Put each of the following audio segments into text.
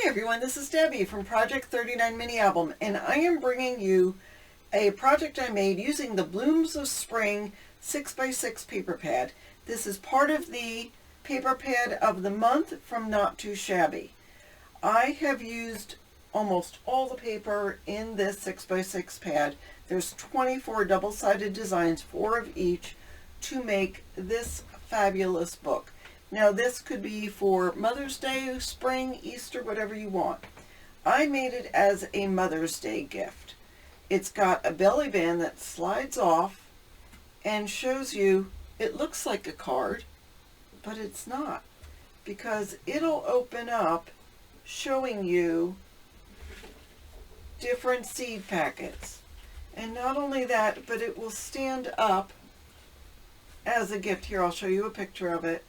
everyone, this is Debbie from Project39 Mini Album, and I am bringing you a project I made using the Blooms of Spring 6x6 paper pad. This is part of the paper pad of the month from Not Too Shabby. I have used almost all the paper in this 6x6 pad. There's 24 double-sided designs, 4 of each, to make this fabulous book. Now this could be for Mother's Day, spring, Easter, whatever you want. I made it as a Mother's Day gift. It's got a belly band that slides off and shows you, it looks like a card, but it's not, because it'll open up showing you different seed packets. And not only that, but it will stand up as a gift. Here, I'll show you a picture of it.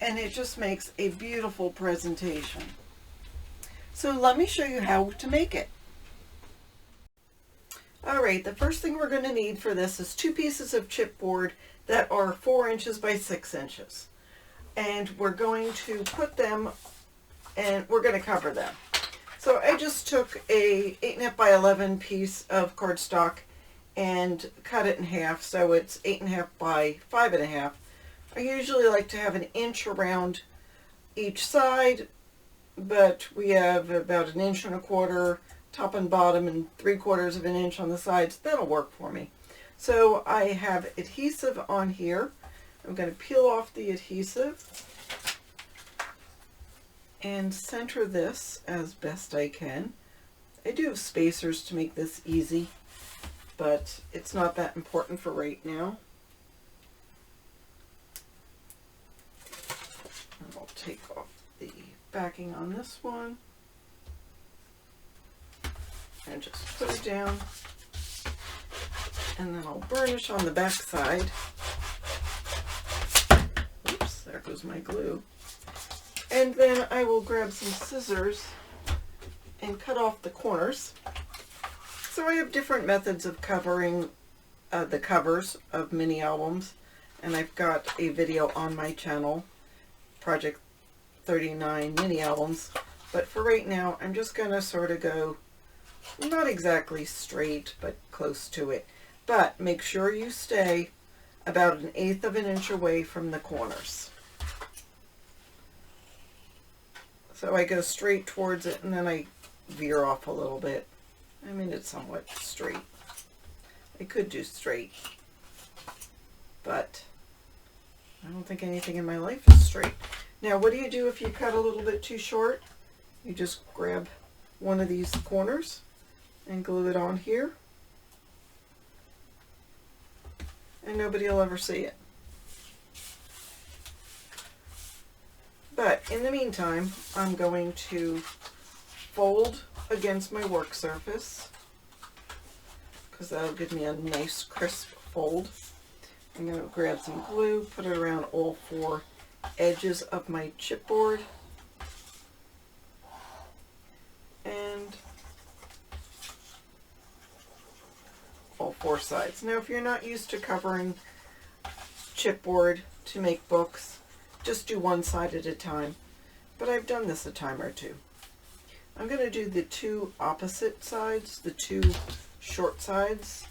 And it just makes a beautiful presentation. So let me show you how to make it. Alright, the first thing we're going to need for this is 2 pieces of chipboard that are 4 inches by 6 inches. And we're going to put them, and we're going to cover them. So I just took a 8.5 by 11 piece of cardstock and cut it in half, so it's 8.5 by 5.5. I usually like to have 1 inch around each side, but we have about 1.25 inches top and bottom and 3/4 of an inch on the sides. That'll work for me. So I have adhesive on here. I'm going to peel off the adhesive and center this as best I can. I do have spacers to make this easy, but it's not that important for right now. I'll take off the backing on this one and just put it down, and then I'll burnish on the back side. Oops, there goes my glue. And then I will grab some scissors and cut off the corners. So I have different methods of covering the covers of mini albums, and I've got a video on my channel, Project39 Mini Albums, but for right now I'm just going to sort of go not exactly straight but close to it, but make sure you stay about 1/8 of an inch away from the corners. So I go straight towards it and then I veer off a little bit. I mean, it's somewhat straight. I could do straight, but I don't think anything in my life is straight. Now, what do you do if you cut a little bit too short? You just grab one of these corners and glue it on here, and nobody will ever see it. But in the meantime, I'm going to fold against my work surface, because that'll give me a nice crisp fold. I'm going to grab some glue, put it around all 4 edges of my chipboard, and all 4 sides. Now, if you're not used to covering chipboard to make books, just do one side at a time, but I've done this a time or two. I'm going to do the 2 opposite sides, the 2 short sides.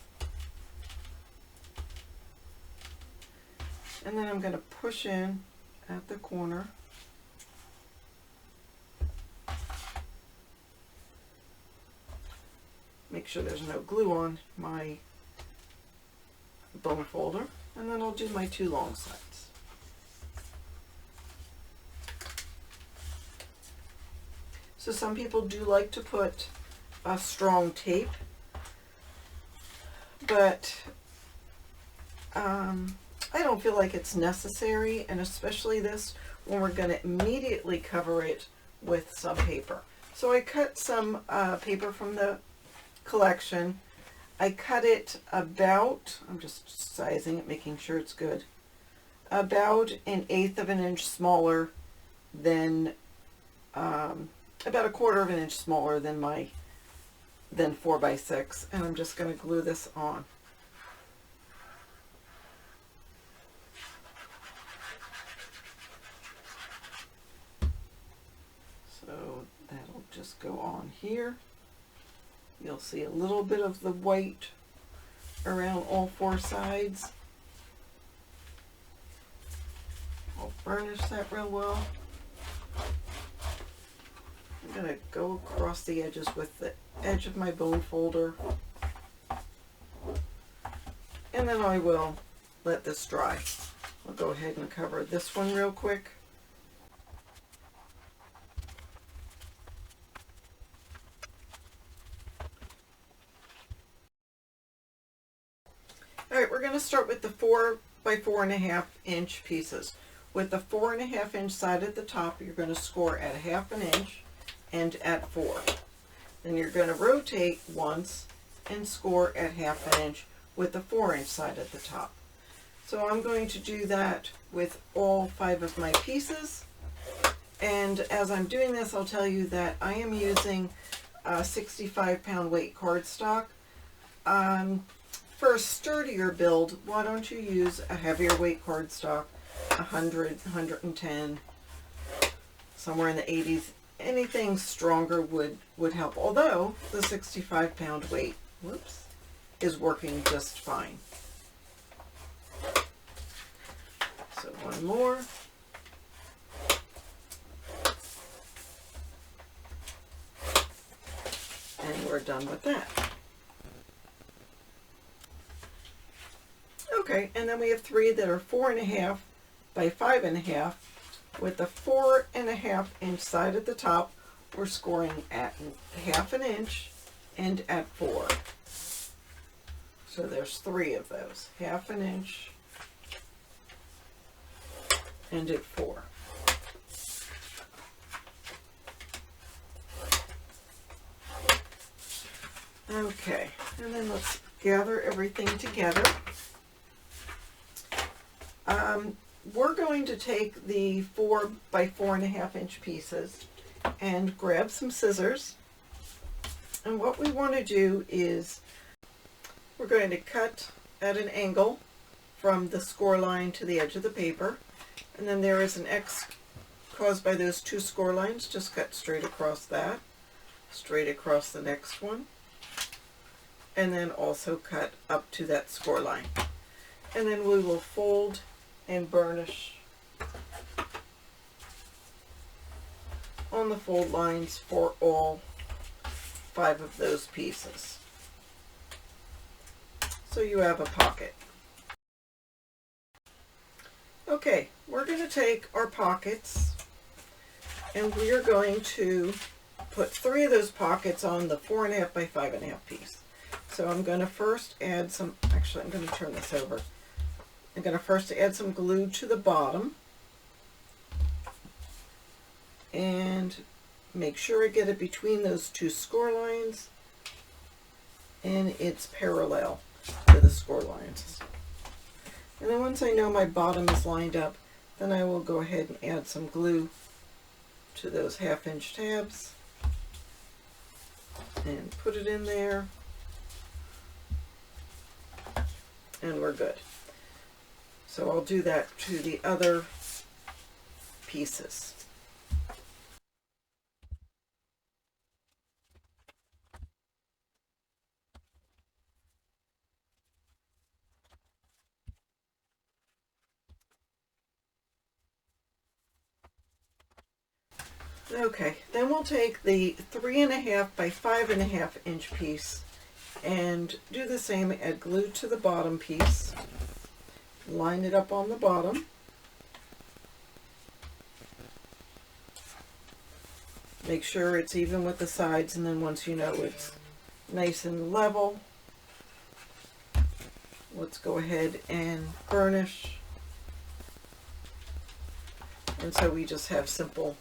And then I'm going to push in at the corner. Make sure there's no glue on my bone folder. And then I'll do my 2 long sides. So some people do like to put a strong tape, but I don't feel like it's necessary, and especially this when we're going to immediately cover it with some paper. So I cut some paper from the collection. I cut it about, I'm just sizing it, making sure it's good, about 1/8 of an inch smaller than, about 1/4 of an inch smaller than my 4x6, and I'm just going to glue this on. So that just go on here. You'll see a little bit of the white around all four sides. I'll burnish that real well. I'm going to go across the edges with the edge of my bone folder. And then I will let this dry. I'll go ahead and cover this one real quick. Alright, we're going to start with the 4 by 4.5 inch pieces. With the 4.5 inch side at the top, you're going to score at 1/2 inch and at 4. Then you're going to rotate once and score at 1/2 inch with the 4 inch side at the top. So I'm going to do that with all 5 of my pieces. And as I'm doing this, I'll tell you that I am using a 65-pound weight cardstock. For a sturdier build, why don't you use a heavier weight cardstock, 100, 110, somewhere in the 80s. Anything stronger would help, although the 65-pound weight, whoops, is working just fine. So one more. And we're done with that. Okay, and then we have 3 that are 4.5 by 5.5. With the 4.5 inch side at the top, we're scoring at 1/2 inch and at 4. So there's 3 of those, 1/2 inch and at 4. Okay, and then let's gather everything together. We're going to take the 4 by 4.5 inch pieces and grab some scissors. And what we want to do is we're going to cut at an angle from the score line to the edge of the paper. And then there is an X caused by those 2 score lines. Just cut straight across that, straight across the next one, and then also cut up to that score line. And then we will fold and burnish on the fold lines for all 5 of those pieces. So you have a pocket. Okay, we're going to take our pockets and we are going to put 3 of those pockets on the 4.5 by 5.5 piece. So I'm going to first add some, actually I'm going to turn this over. I'm going to first add some glue to the bottom and make sure I get it between those 2 score lines and it's parallel to the score lines. And then once I know my bottom is lined up, then I will go ahead and add some glue to those 1/2 inch tabs and put it in there, and we're good. So I'll do that to the other pieces. Okay, then we'll take the 3.5 by 5.5 inch piece and do the same. Add glue to the bottom piece, line it up on the bottom, make sure it's even with the sides, and then once you know it's nice and level, let's go ahead and burnish. And so we just have simple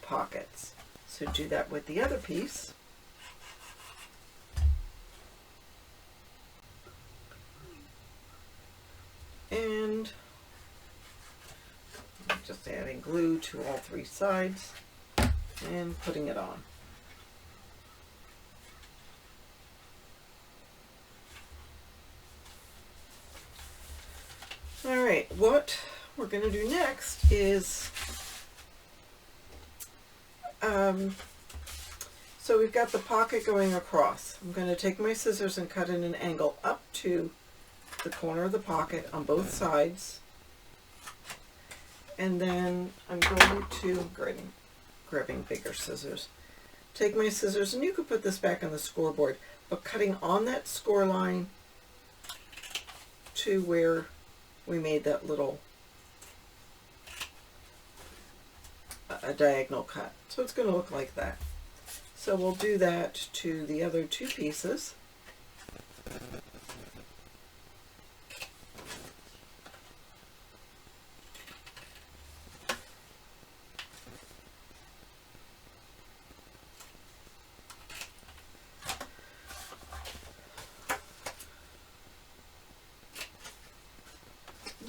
pockets. So do that with the other piece. And just adding glue to all 3 sides and putting it on. All right, what we're going to do next is So we've got the pocket going across. I'm going to take my scissors and cut in an angle up to the corner of the pocket on both sides. And then I'm going to, grabbing bigger scissors, take my scissors, and you could put this back on the scoreboard, but cutting on that score line to where we made that little a diagonal cut. So it's going to look like that. So we'll do that to the other two pieces.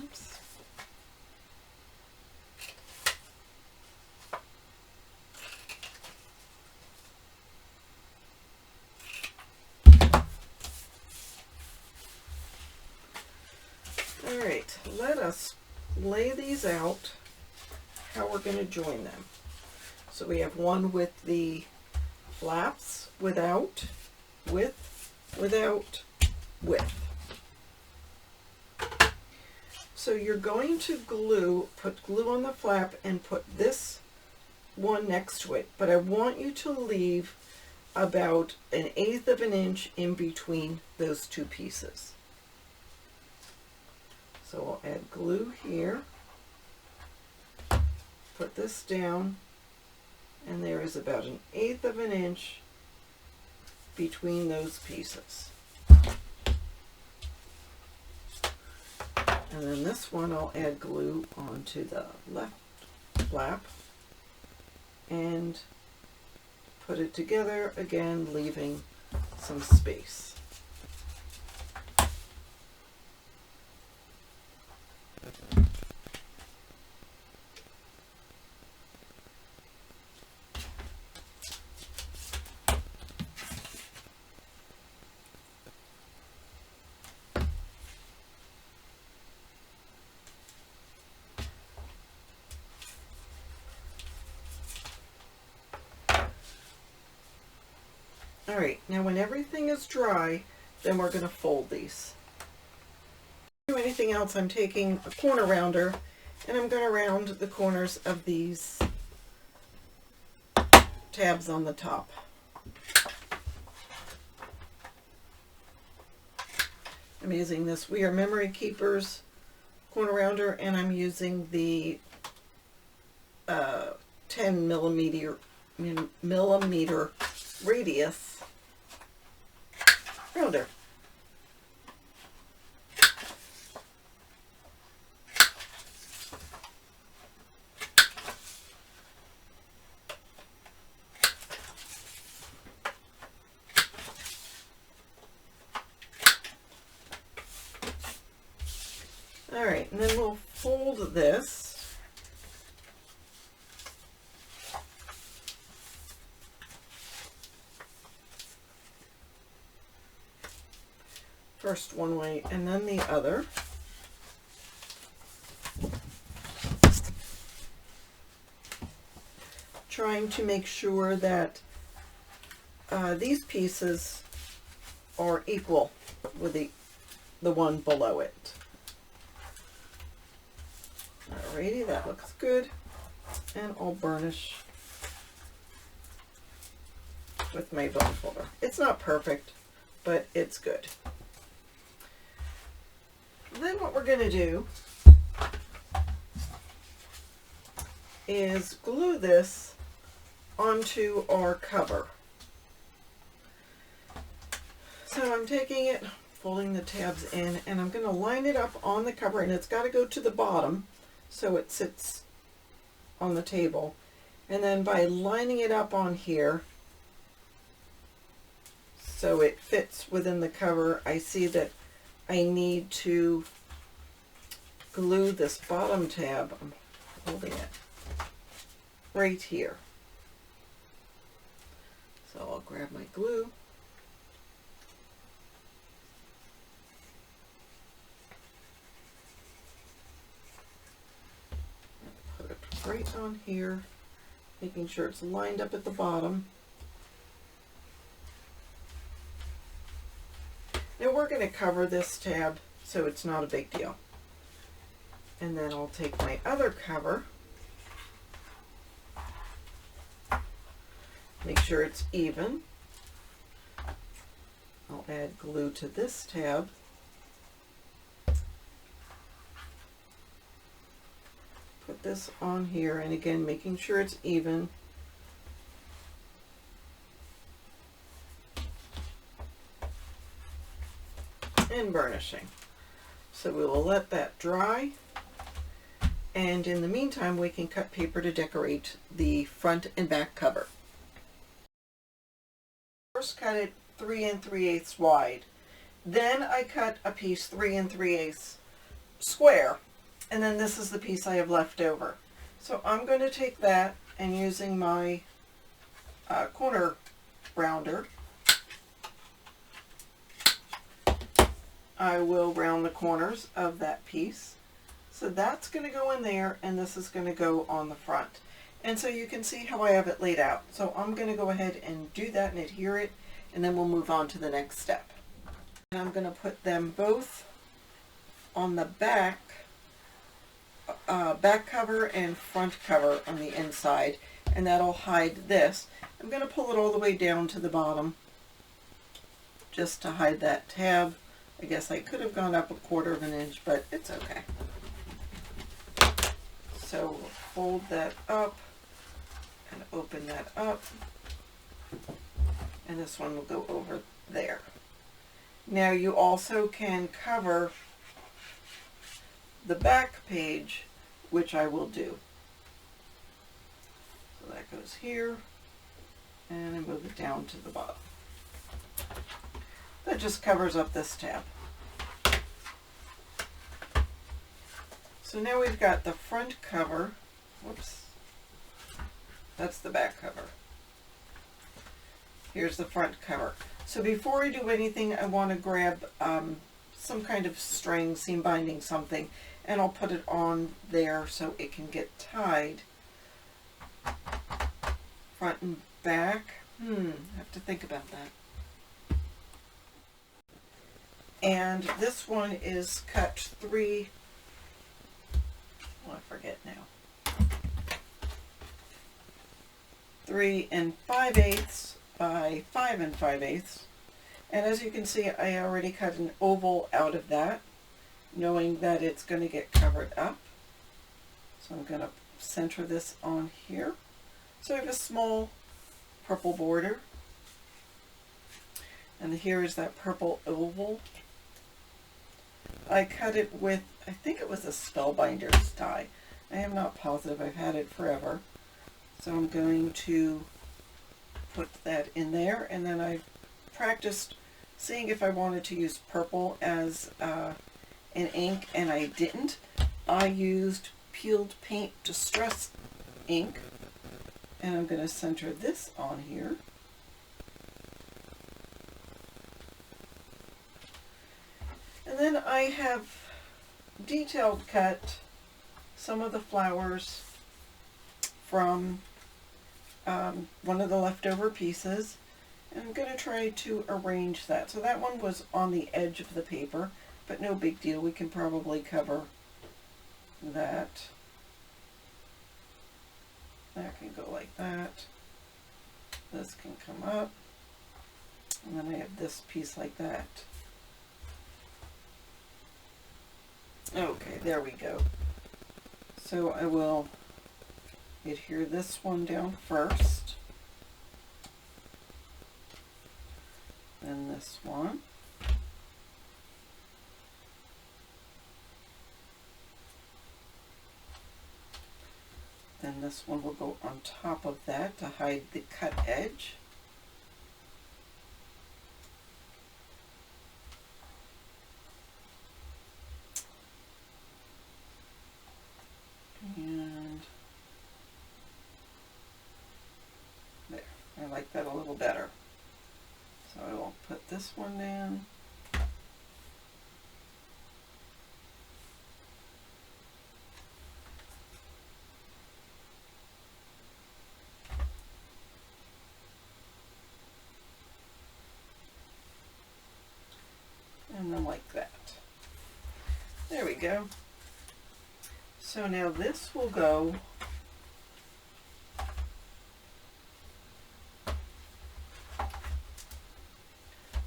Oops. All right, let us lay these out how we're going to join them. So we have one with the flaps without, with, without, with. So you're going to put glue on the flap and put this one next to it, but I want you to leave about 1/8 of an inch in between those two pieces. So we'll add glue here, put this down, and there is about 1/8 of an inch between those pieces. And then this one I'll add glue onto the left flap and put it together again, leaving some space. All right, now when everything is dry, then we're going to fold these. Do anything else, I'm taking a corner rounder and I'm going to round the corners of these tabs on the top. I'm using this We Are Memory Keepers corner rounder, and I'm using the 10 millimeter radius rounder. All right, and then we'll fold this. First one way and then the other. Trying to make sure that these pieces are equal with the one below it. Alrighty, that looks good. And I'll burnish with my bone folder. It's not perfect, but it's good. Then what we're going to do is glue this onto our cover. So I'm taking it, folding the tabs in, and I'm going to line it up on the cover, and it's got to go to the bottom so it sits on the table. And then by lining it up on here so it fits within the cover, I see that I need to glue this bottom tab, I'm holding it, right here. So I'll grab my glue. Put it right on here, making sure it's lined up at the bottom. going to cover this tab so it's not a big deal. And then I'll take my other cover, make sure it's even. I'll add glue to this tab. Put this on here, and again, making sure it's even. And burnishing. So we will let that dry. And in the meantime, we can cut paper to decorate the front and back cover. First cut it 3 3/8 wide. Then I cut a piece 3 3/8 square. And then this is the piece I have left over. So I'm going to take that, and using my corner rounder, I will round the corners of that piece. So that's going to go in there, and this is going to go on the front. And so you can see how I have it laid out. So I'm going to go ahead and do that and adhere it, and then we'll move on to the next step. And I'm going to put them both on the back cover and front cover on the inside, and that'll hide this. I'm going to pull it all the way down to the bottom just to hide that tab. I guess I could have gone up 1/4 of an inch, but it's okay. So we'll fold that up and open that up, and this one will go over there. Now you also can cover the back page, which I will do. So that goes here, and I move it down to the bottom. That just covers up this tab. So now we've got the front cover. Whoops. That's the back cover. Here's the front cover. So before I do anything, I want to grab some kind of string, seam binding, something, and I'll put it on there so it can get tied. Front and back. I have to think about that. And this one is cut 3, well, I forget now, 3 5/8 by 5 5/8. And as you can see, I already cut an oval out of that, knowing that it's going to get covered up. So I'm going to center this on here. So I have a small purple border. And here is that purple oval. I cut it with, I think it was a Spellbinder's die. I am not positive, I've had it forever. So I'm going to put that in there, and then I practiced seeing if I wanted to use purple as an ink, and I didn't. I used peeled paint distress ink, and I'm going to center this on here. And then I have detailed cut some of the flowers from one of the leftover pieces, and I'm going to try to arrange that. So that one was on the edge of the paper, but no big deal. We can probably cover that. That can go like that. This can come up. And then I have this piece like that. Okay, there we go. So I will adhere this one down first. Then this one. Then this one will go on top of that to hide the cut edge. And there, I like that a little better. So I will put this one down. And There we go. So now this will go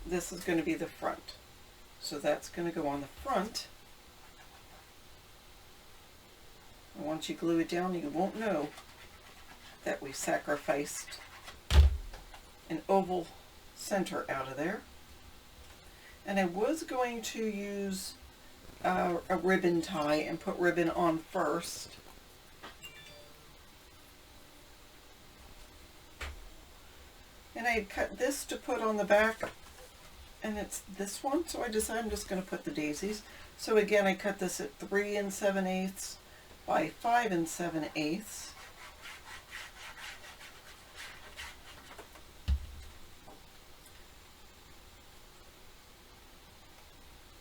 this is going to be the front. So that's going to go on the front. And once you glue it down, you won't know that we sacrificed an oval center out of there. And I was going to use a ribbon tie and put ribbon on first. And I had cut this to put on the back, and it's this one, so I decided I'm just going to put the daisies. So again, I cut this at 3 7/8 by 5 7/8.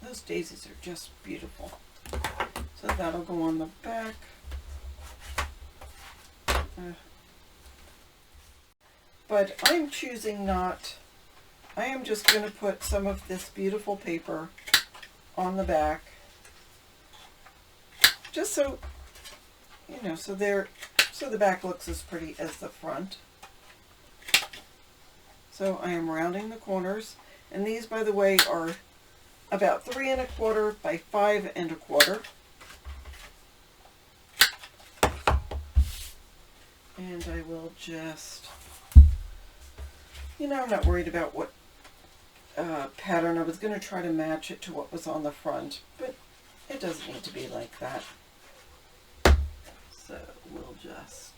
Those daisies are just beautiful. So that'll go on the back. But I'm choosing not, I am just going to put some of this beautiful paper on the back. Just so, you know, so the back looks as pretty as the front. So I am rounding the corners. And these, by the way, are about 3 1/4 by 5 1/4. And I will just, you know, I'm not worried about what pattern. I was going to try to match it to what was on the front, but it doesn't need to be like that. So we'll just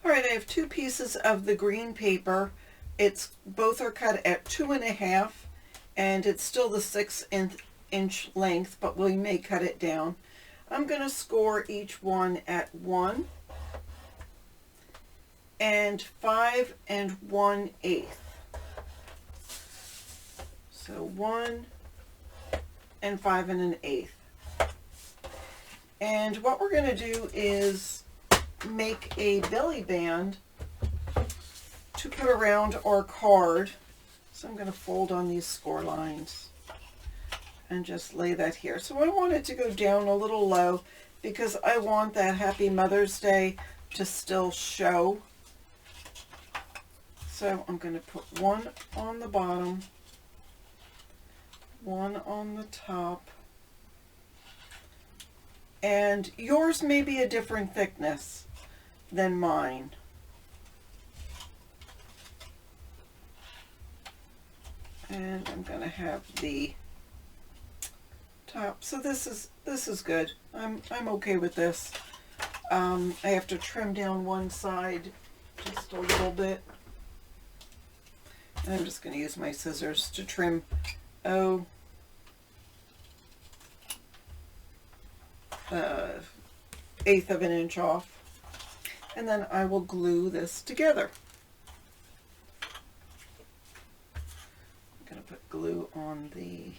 Alright, I have 2 pieces of the green paper. Both are cut at 2 1/2, and it's still the 6-inch length, but we may cut it down. I'm going to score each one at 1 and 5 1/8. So 1 and 5 1/8. And what we're going to do is make a belly band to put around our card. So I'm going to fold on these score lines and just lay that here. So I want it to go down a little low because I want that Happy Mother's Day to still show. So I'm going to put 1 on the bottom, 1 on the top, and yours may be a different thickness than mine. And I'm going to have the top. So this is good. I'm okay with this. I have to trim down one side just a little bit. And I'm just going to use my scissors to trim 1/8 of an inch off. And then I will glue this together. I'm going to put glue on the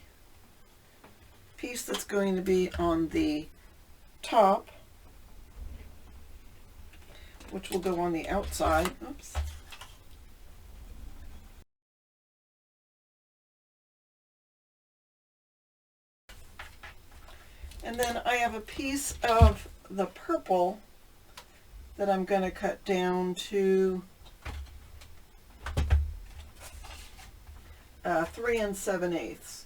piece that's going to be on the top, which will go on the outside. Oops. And then I have a piece of the purple that I'm going to cut down to 3 7/8,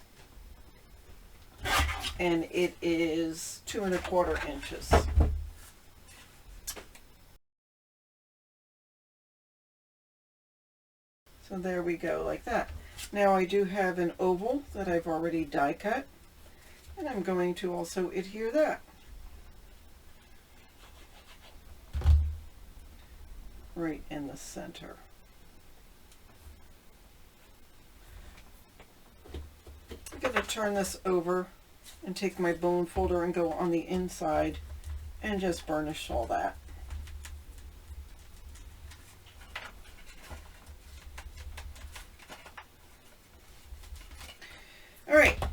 and it is 2 1/4 inches. So there we go, like that. Now I do have an oval that I've already die cut, and I'm going to also adhere that. Right in the center. I'm going to turn this over and take my bone folder and go on the inside and just burnish all that.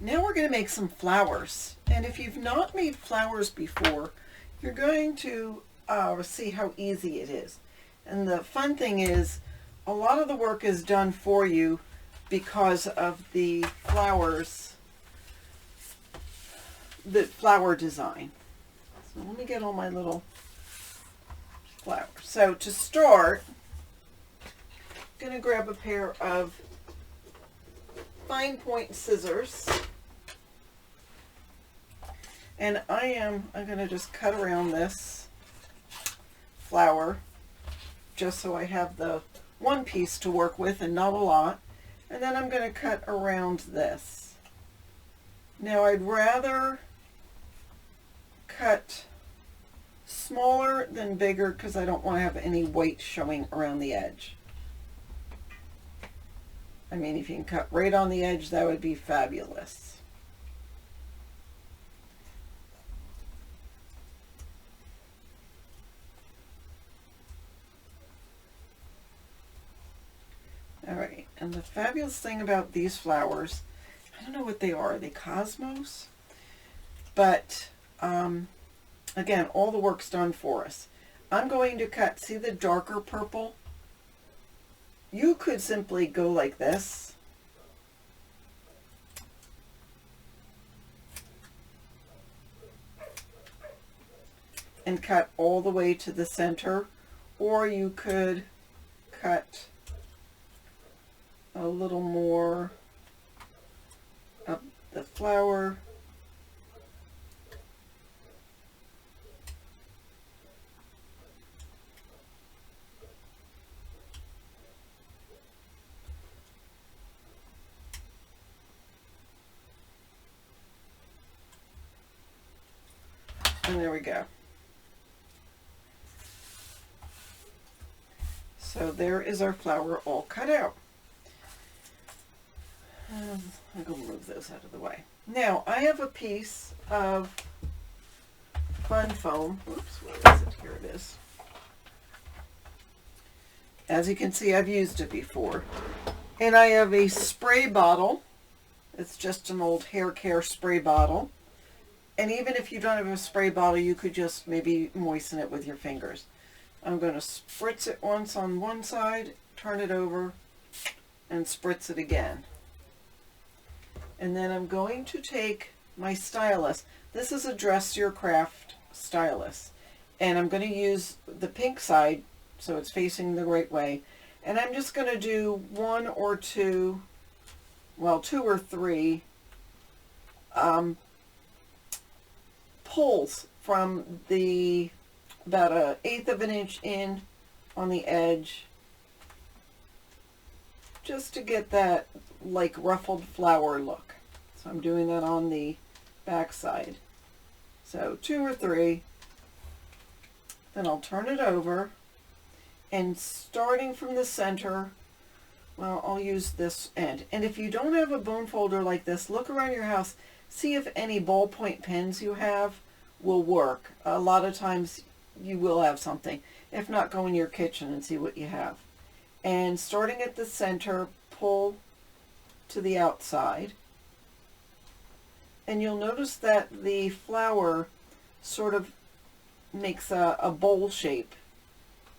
Now we're going to make some flowers. And if you've not made flowers before, you're going to see how easy it is. And the fun thing is, a lot of the work is done for you because of the flowers, the flower design. So let me get all my little flowers. So to start, I'm going to grab a pair of fine point scissors. And I'm going to just cut around this flower just so I have the one piece to work with and not a lot. And then I'm going to cut around this. Now I'd rather cut smaller than bigger because I don't want to have any weight showing around the edge. I mean, if you can cut right on the edge, that would be fabulous. All right, and the fabulous thing about these flowers, I don't know what they are. Are they cosmos? But again, all the work's done for us. I'm going to cut, see the darker purple? You could simply go like this. And cut all the way to the center, or you could cut a little more of the flower. And there we go. So there is our flower all cut out. I'm going to move those out of the way. Now I have a piece of fun foam. Oops, where is it? Here it is. As you can see, I've used it before. And I have a spray bottle. It's just an old hair care spray bottle. And even if you don't have a spray bottle, you could just maybe moisten it with your fingers. I'm going to spritz it once on one side, turn it over, and spritz it again. And then I'm going to take my stylus. This is a Dress Your Craft stylus. And I'm going to use the pink side so it's facing the right way. And I'm just going to do one or two, well, two or three pulls from the about 1/8 of an inch in on the edge, just to get that like ruffled flower look. So I'm doing that on the back side. So 2 or 3. Then I'll turn it over, and starting from the center, well, I'll use this end. And if you don't have a bone folder like this, look around your house, see if any ballpoint pens you have will work. A lot of times you will have something. If not, go in your kitchen and see what you have. And starting at the center, pull to the outside. And you'll notice that the flower sort of makes a bowl shape.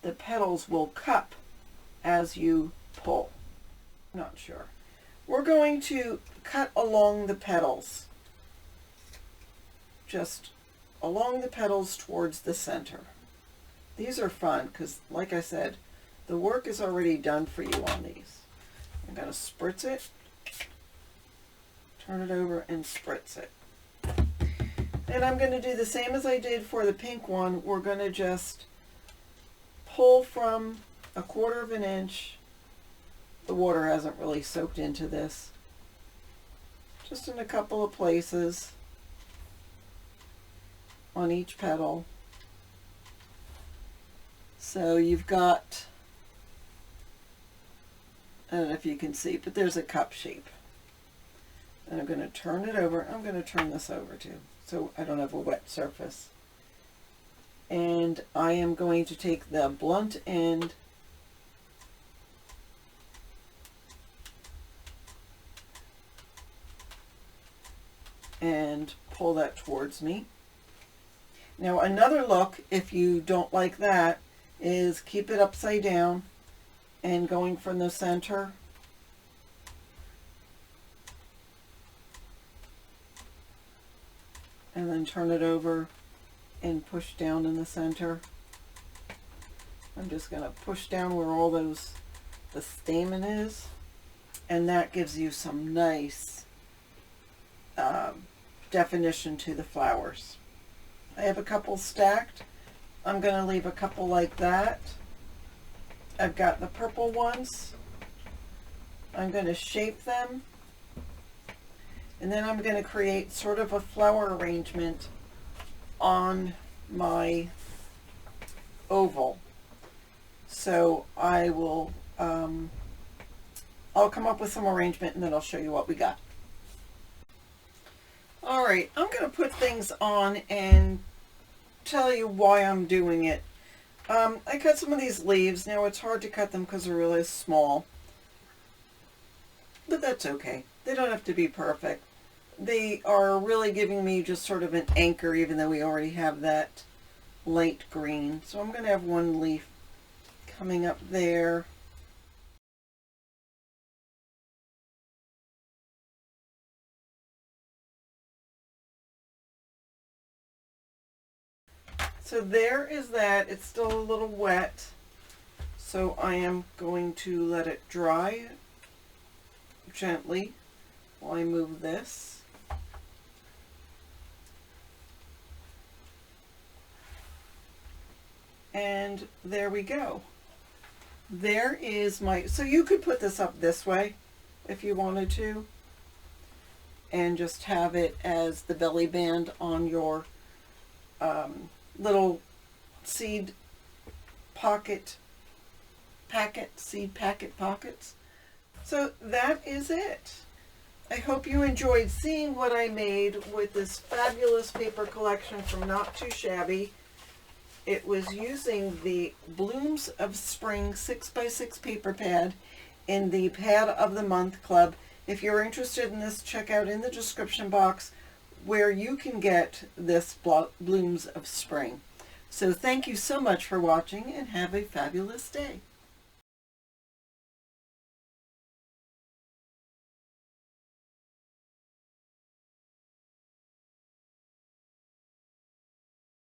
The petals will cup as you pull. Not sure. We're going to cut along the petals. Just along the petals towards the center. These are fun because, like I said, the work is already done for you on these. I'm going to spritz it, turn it over, and spritz it. And I'm going to do the same as I did for the pink one. We're going to just pull from 1/4 of an inch. The water hasn't really soaked into this. Just in a couple of places on each petal. So you've got, I don't know if you can see, but there's a cup shape. And I'm going to turn it over. I'm going to turn this over too, so I don't have a wet surface. And I am going to take the blunt end and pull that towards me. Now another look, if you don't like that, is keep it upside down and going from the center and then turn it over and push down in the center. I'm just going to push down where all the stamen is, and that gives you some nice definition to the flowers. I have a couple stacked. I'm going to leave a couple like that. I've got the purple ones. I'm going to shape them, and then I'm going to create sort of a flower arrangement on my oval. So I will, I'll come up with some arrangement and then I'll show you what we got. Alright, I'm going to put things on and tell you why I'm doing it. I cut some of these leaves. Now it's hard to cut them because they're really small. But that's okay. They don't have to be perfect. They are really giving me just sort of an anchor, even though we already have that light green. So I'm going to have one leaf coming up there. So there is that. It's still a little wet, so I am going to let it dry gently while I move this. And there we go. There is my, so you could put this up this way if you wanted to, and just have it as the belly band on your little seed seed packet pockets. So that is it. I hope you enjoyed seeing what I made with this fabulous paper collection from Not Too Shabby. It was using the Blooms of Spring 6x6 paper pad in the Pad of the Month Club. If you're interested in this, check out in the description box where you can get this Blooms of Spring. So thank you so much for watching and have a fabulous day.